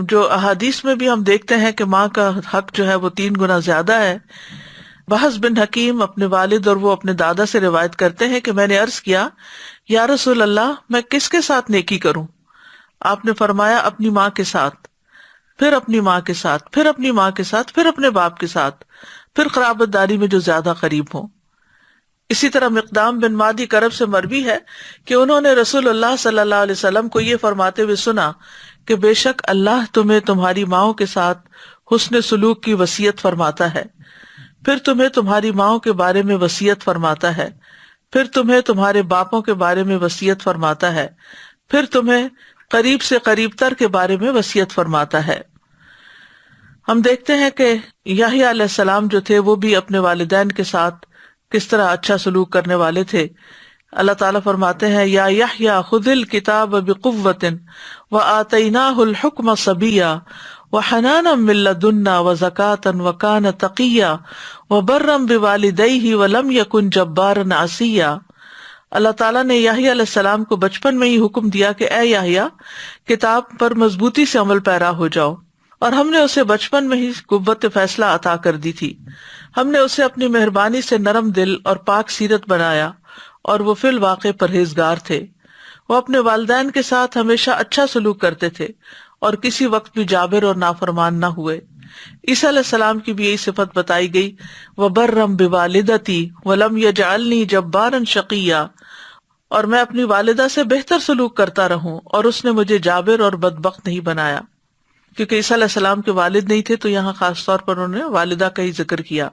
جو احادیث میں بھی ہم دیکھتے ہیں کہ ماں کا حق جو ہے وہ 3 گنا زیادہ ہے. بحث بن حکیم اپنے والد اور وہ اپنے دادا سے روایت کرتے ہیں کہ میں نے عرض کیا یا رسول اللہ میں کس کے ساتھ نیکی کروں؟ آپ نے فرمایا اپنی ماں کے ساتھ، پھر اپنی ماں کے ساتھ، پھر اپنی ماں کے ساتھ، پھر اپنے باپ کے ساتھ، پھر قرابت داری میں جو زیادہ قریب ہو. اسی طرح مقدام بن مادی کرب سے مروی ہے کہ انہوں نے رسول اللہ صلی اللہ علیہ وسلم کو یہ فرماتے ہوئے سنا کہ بے شک اللہ تمہیں تمہاری ماؤں کے ساتھ حسن سلوک کی وصیت فرماتا ہے، پھر تمہیں تمہاری ماؤں کے بارے میں وصیت فرماتا ہے، پھر تمہیں تمہارے باپوں کے بارے میں وصیت فرماتا ہے، پھر تمہیں قریب سے قریب تر کے بارے میں وصیت فرماتا ہے. ہم دیکھتے ہیں کہ یحییٰ علیہ السلام جو تھے وہ بھی اپنے والدین کے ساتھ کس طرح اچھا سلوک کرنے والے تھے. اللہ تعالیٰ فرماتے ہیں یا یحییٰ خذ الکتاب بقوۃ وآتیناہ الحکم صبیا وحنانا من لدنا وزکاۃ وکان تقیا وبرا بوالدیہ ولم یکن جبارا عصیا. اللہ تعالیٰ نے یحییٰ علیہ السلام کو بچپن میں ہی حکم دیا کہ اے یحییٰ کتاب پر مضبوطی سے عمل پیرا ہو جاؤ، اور ہم نے اسے بچپن میں ہی قوت فیصلہ عطا کر دی تھی. ہم نے اسے اپنی مہربانی سے نرم دل اور پاک سیرت بنایا، اور وہ فی الواقع پرہیزگار تھے. وہ اپنے والدین کے ساتھ ہمیشہ اچھا سلوک کرتے تھے اور کسی وقت بھی جابر اور نافرمان نہ ہوئے. عیسیٰ علیہ السلام کی بھی یہی صفت بتائی گئی وَبَرًّا بِوَالِدَتِي وَلَمْ يَجْعَلْنِي جَبَّارًا شَقِيًّا، اور میں اپنی والدہ سے بہتر سلوک کرتا رہوں اور اس نے مجھے جابر اور بدبخت نہیں بنایا. کیونکہ عیسیٰ علیہ السلام کے والد نہیں تھے تو یہاں خاص طور پر انہوں نے والدہ کا ہی ذکر کیا.